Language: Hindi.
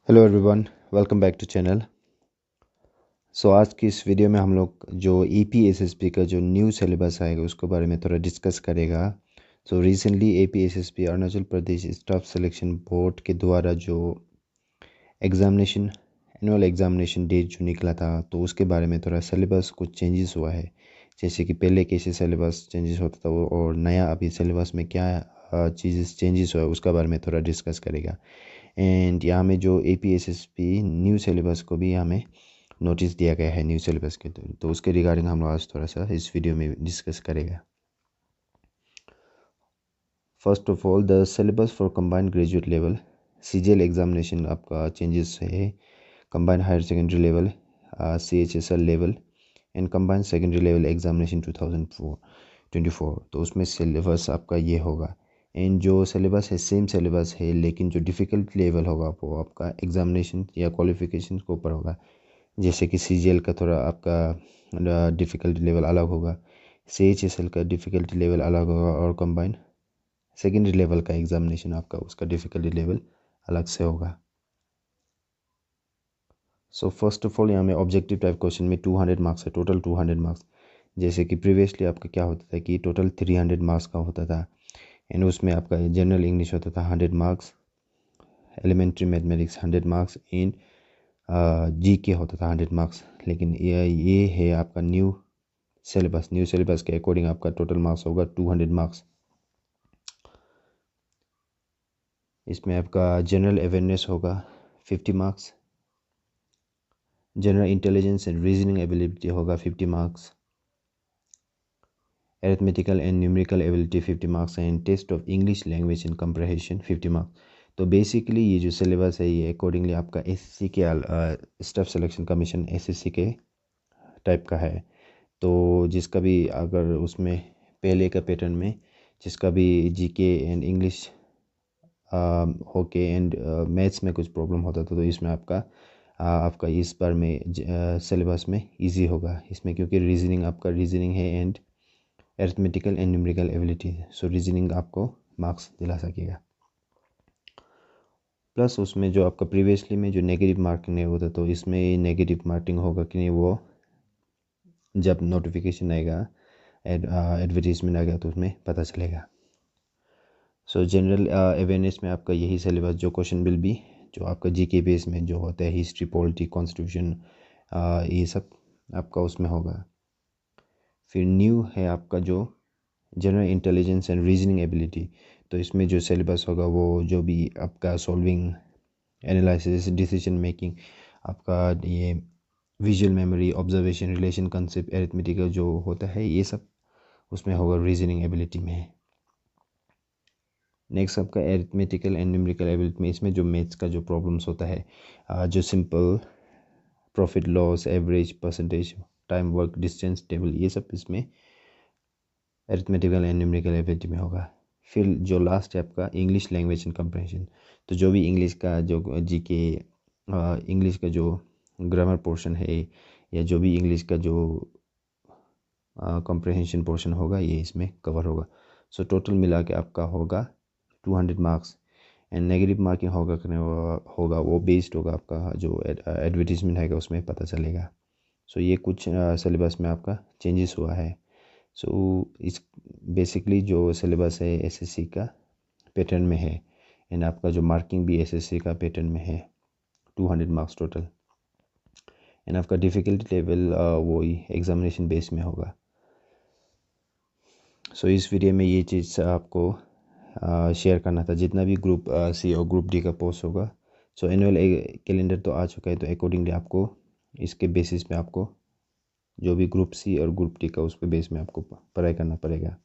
Hello everyone, welcome back to channel. आज की इस वीडियो में हम लोग जो EPSSP का जो न्यू सिलेबस आएगा उसके बारे में थोड़ा डिस्कस करेगा। Recently APSSP Arunachal Pradesh staff selection board के द्वारा जो एग्ज़ामिनेशन एनुअल एग्ज़ामिनेशन डेट जो निकला था, तो उसके बारे में थोड़ा सिलेबस कुछ चेंजेस हुआ है। जैसे कि पहले कैसे सिलेबस चेंजेस होता था वो और नया अभी सिलेबस में क्या चीज़ेस चेंजेस हुआ है उसका बारे में थोड़ा डिस्कस करेगा। एंड यहाँ में जो APSSP न्यू सिलेबस को भी हमें नोटिस दिया गया है न्यू सिलेबस के, तो उसके रिगार्डिंग हम लोग आज थोड़ा सा इस वीडियो में डिस्कस करेगा। First of all, the syllabus for combined graduate level CGL examination आपका चेंजेस है। Combined higher secondary level CHSL level and combined secondary level examination 2024, तो उसमें सिलेबस आपका ये होगा। एंड जो सिलेबस है सेम सिलेबस है, लेकिन जो डिफ़िकल्ट लेवल होगा वो आपका एग्जामिनेशन या क्वालिफिकेशन के ऊपर होगा। जैसे कि CGL का थोड़ा आपका डिफ़िकल्टी लेवल अलग होगा, CHSL का डिफ़िकल्टी लेवल अलग होगा और कंबाइंड सेकेंडरी लेवल का एग्जामिनेशन आपका उसका डिफ़िकल्टी लेवल अलग से होगा। फर्स्ट ऑफ ऑल यहाँ में ऑब्जेक्टिव टाइप क्वेश्चन में 200 मार्क्स है, टोटल 200 मार्क्स। जैसे कि प्रीवियसली आपका क्या होता था कि टोटल 300 मार्क्स का होता था। एंड उसमें आपका जनरल इंग्लिश होता था 100 marks, elementary mathematics 100 marks and GK होता था 100 मार्क्स। लेकिन ये है आपका न्यू सिलेबस के अकॉर्डिंग आपका टोटल मार्क्स होगा 200 मार्क्स। इसमें आपका जनरल अवेयरनेस होगा 50 marks, general intelligence and reasoning ability होगा 50 marks, arithmetical and numerical ability 50 marks and test of English language and comprehension 50 marks. तो बेसिकली ये जो सिलेबस है ये अकॉर्डिंगली आपका SSC के स्टाफ सिलेक्शन कमीशन SSC के टाइप का है। तो जिसका भी अगर उसमें पहले का पैटर्न में जिसका भी GK एंड इंग्लिश होके एंड मैथ्स में कुछ प्रॉब्लम होता था, तो इसमें आपका इस बार में सिलेबस में इजी होगा इसमें, क्योंकि रीजनिंग है and arithmetical and numerical ability है। रीजनिंग आपको मार्क्स दिला सकेगा। प्लस उसमें जो आपका प्रीवियसली में जो नेगेटिव मार्किंग नहीं होता, तो इसमें नेगेटिव मार्किंग होगा कि नहीं वो जब नोटिफिकेशन आएगा, एडवर्टीजमेंट आएगा तो उसमें पता चलेगा। जनरल अवेयरनेस में आपका यही सिलेबस जो क्वेश्चन विल बी जो आपका GK बेस में जो होता है हिस्ट्री, पॉलिटी, कॉन्स्टिट्यूशन, ये सब आपका उसमें होगा। फिर न्यू है आपका जो general intelligence and reasoning ability. तो इसमें जो सिलेबस होगा वो जो भी आपका सॉल्विंग, एनालिसिस, डिसीजन मेकिंग, आपका ये visual memory, observation, relation concept, arithmetical जो होता है ये सब उसमें होगा, रीजनिंग एबिलिटी में है। नेक्स्ट आपका अरिथमेटिकल एंड न्यूमेरिकल एबिलिटी में इसमें जो मैथ्स का जो प्रॉब्लम्स होता है, जो simple, profit loss, average, percentage, time work, distance table, ये सब इसमें अरिथमेटिकल एंड न्यूमेरिकल एबिलिटी में होगा। फिर जो लास्ट है आपका इंग्लिश लैंग्वेज एंड कंप्रहेंशन। तो जो भी इंग्लिश का जो GK इंग्लिश का जो ग्रामर पोर्शन है या जो भी इंग्लिश का जो कंप्रहेंशन पोर्शन होगा ये इसमें कवर होगा। टोटल मिला के आपका होगा 200 मार्क्स। एंड नेगेटिव मार्किंग होगा वो बेस्ड होगा आपका जो एडवर्टीजमेंट आएगा उसमें पता चलेगा। ये कुछ सिलेबस में आपका चेंजेस हुआ है। इस बेसिकली जो सिलेबस है SSC का पैटर्न में है एंड आपका जो मार्किंग भी SSC का पैटर्न में है 200 मार्क्स टोटल। एंड आपका डिफ़िकल्टी लेवल वही एग्जामिनेशन बेस में होगा। इस वीडियो में ये चीज़ आपको शेयर करना था। जितना भी ग्रुप C और ग्रुप D का पोस्ट होगा, एनुअल कैलेंडर तो आ चुका है, तो अकॉर्डिंगली आपको इसके बेसिस में आपको जो भी ग्रुप C और ग्रुप D का उसके बेस में आपको पढ़ाई करना पड़ेगा।